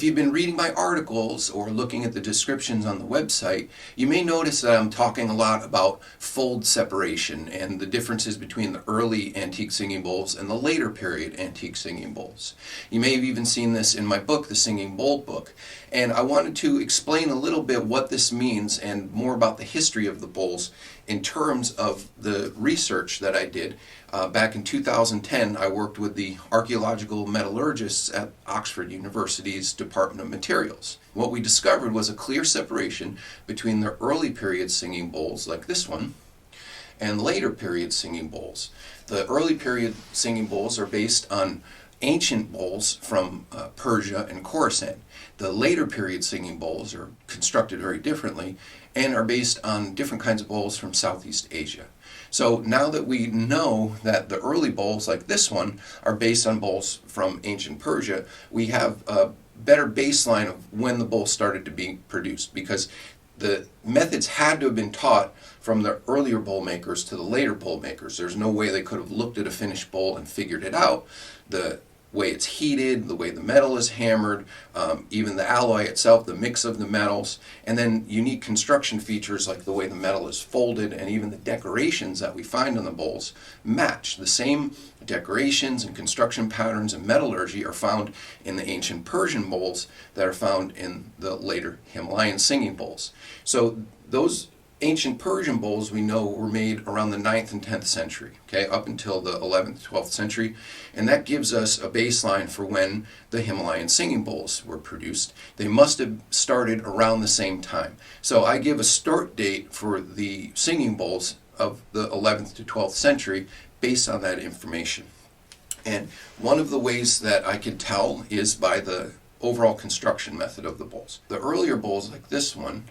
If you've been reading my articles or looking at the descriptions on the website, you may notice that I'm talking a lot about fold separation and the differences between the early antique singing bowls and the later period antique singing bowls. You may have even seen this in my book, The Singing Bowl Book, and I wanted to explain a little bit what this means and more about the history of the bowls in terms of the research that I did. Back in 2010, I worked with the archaeological metallurgists at Oxford University's Department of Materials. What we discovered was a clear separation between the early period singing bowls, like this one, and later period singing bowls. The early period singing bowls are based on ancient bowls from Persia and Khorasan. The later period singing bowls are constructed very differently and are based on different kinds of bowls from Southeast Asia. So now that we know that the early bowls like this one are based on bowls from ancient Persia, we have a better baseline of when the bowl started to be produced, because the methods had to have been taught from the earlier bowl makers to the later bowl makers. There's no way they could have looked at a finished bowl and figured it out. The way it's heated, the way the metal is hammered, even the alloy itself, the mix of the metals, and then unique construction features like the way the metal is folded, and even the decorations that we find on the bowls match. The same decorations and construction patterns and metallurgy are found in the ancient Persian bowls that are found in the later Himalayan singing bowls. So those ancient Persian bowls we know were made around the 9th and 10th century, okay, up until the 11th, 12th century, and that gives us a baseline for when the Himalayan singing bowls were produced. They must have started around the same time. So I give a start date for the singing bowls of the 11th to 12th century based on that information. And one of the ways that I can tell is by the overall construction method of the bowls. The earlier bowls like this one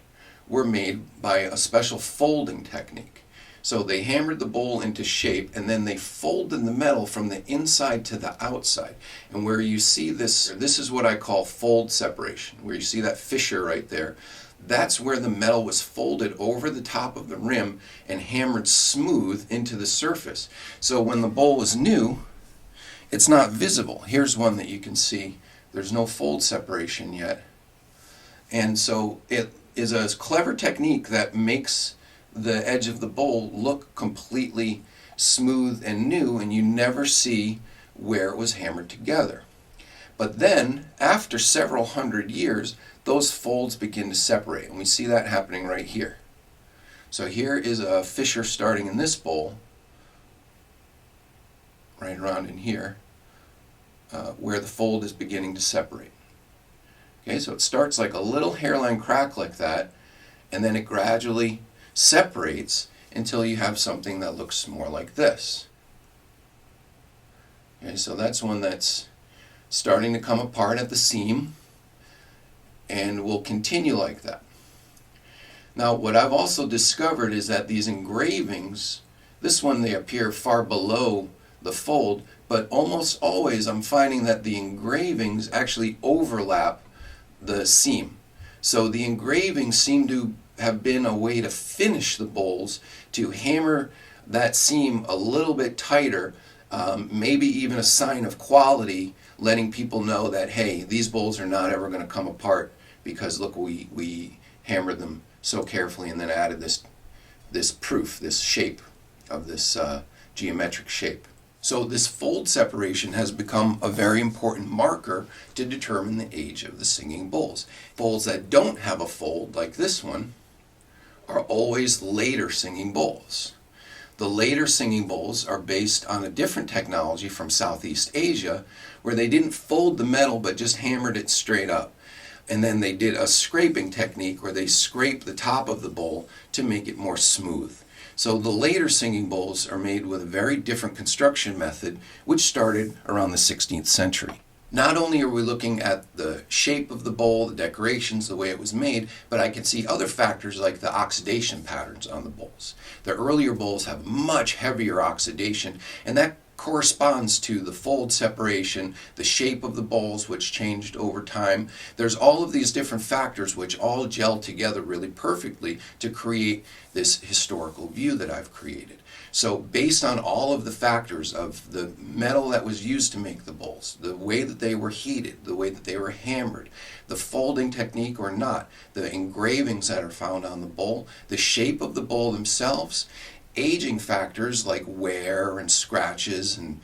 were made by a special folding technique. So they hammered the bowl into shape and then they folded the metal from the inside to the outside. And where you see this is what I call fold separation, where you see that fissure right there. That's where the metal was folded over the top of the rim and hammered smooth into the surface. So when the bowl is new, it's not visible. Here's one that you can see. There's no fold separation yet. And so it is a clever technique that makes the edge of the bowl look completely smooth and new, and you never see where it was hammered together. But then, after several hundred years, those folds begin to separate, and we see that happening right here. So here is a fissure starting in this bowl, right around in here, where the fold is beginning to separate. Okay, so it starts like a little hairline crack like that, and then it gradually separates until you have something that looks more like this. Okay, so that's one that's starting to come apart at the seam and will continue like that. Now, what I've also discovered is that these engravings, this one they appear far below the fold, but almost always I'm finding that the engravings actually overlap the seam. So the engravings seem to have been a way to finish the bowls, to hammer that seam a little bit tighter, maybe even a sign of quality, letting people know that, hey, these bowls are not ever going to come apart because look, we hammered them so carefully and then added this proof, this shape of this geometric shape. So this fold separation has become a very important marker to determine the age of the singing bowls. Bowls that don't have a fold, like this one, are always later singing bowls. The later singing bowls are based on a different technology from Southeast Asia, where they didn't fold the metal but just hammered it straight up. And then they did a scraping technique where they scrape the top of the bowl to make it more smooth. So the later singing bowls are made with a very different construction method, which started around the 16th century. Not only are we looking at the shape of the bowl, the decorations, the way it was made, but I can see other factors like the oxidation patterns on the bowls. The earlier bowls have much heavier oxidation, and that corresponds to the fold separation, the shape of the bowls, which changed over time. There's all of these different factors which all gel together really perfectly to create this historical view that I've created. So based on all of the factors of the metal that was used to make the bowls, the way that they were heated, the way that they were hammered, the folding technique or not, the engravings that are found on the bowl, the shape of the bowl themselves, aging factors like wear and scratches and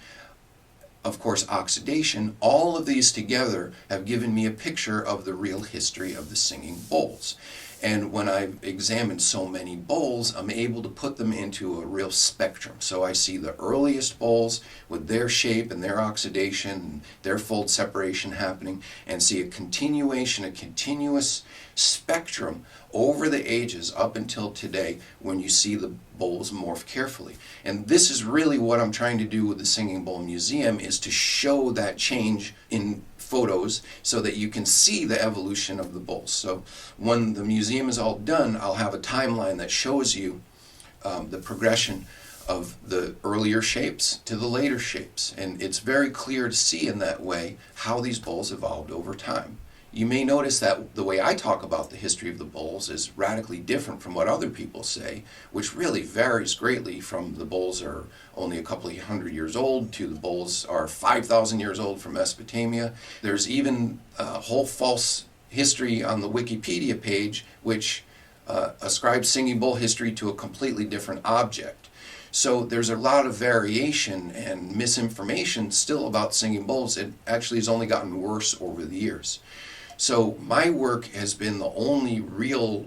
of course oxidation, all of these together have given me a picture of the real history of the singing bowls. And when I've examined so many bowls, I'm able to put them into a real spectrum. So I see the earliest bowls with their shape and their oxidation and their fold separation happening, and see a continuation, a continuous spectrum over the ages up until today when you see the bowls morph carefully. And this is really what I'm trying to do with the Singing Bowl Museum, is to show that change in photos so that you can see the evolution of the bowls. So when the museum is all done, I'll have a timeline that shows you the progression of the earlier shapes to the later shapes. And it's very clear to see in that way how these bowls evolved over time. You may notice that the way I talk about the history of the bowls is radically different from what other people say, which really varies greatly from the bowls are only a couple of hundred years old to the bowls are 5,000 years old from Mesopotamia. There's even a whole false history on the Wikipedia page which ascribes singing bowl history to a completely different object. So there's a lot of variation and misinformation still about singing bowls. It actually has only gotten worse over the years. So my work has been the only real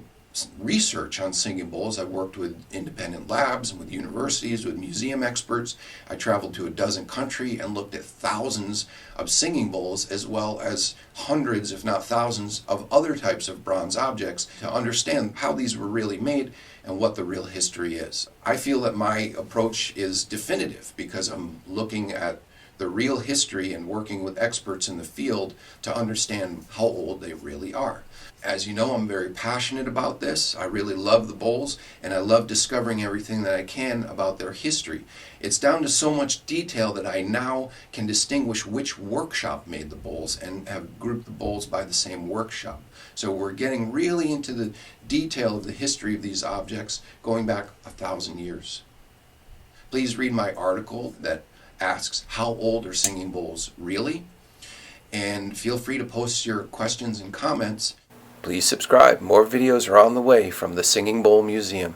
research on singing bowls. I've worked with independent labs and with universities, with museum experts. I traveled to a dozen countries and looked at thousands of singing bowls, as well as hundreds, if not thousands, of other types of bronze objects to understand how these were really made and what the real history is. I feel that my approach is definitive because I'm looking at the real history and working with experts in the field to understand how old they really are. As you know, I'm very passionate about this. I really love the bowls, and I love discovering everything that I can about their history. It's down to so much detail that I now can distinguish which workshop made the bowls and have grouped the bowls by the same workshop. So we're getting really into the detail of the history of these objects going back 1,000 years. Please read my article that asks how old are singing bowls really, and feel free to post your questions and comments. Please subscribe. More videos are on the way from the Singing Bowl Museum.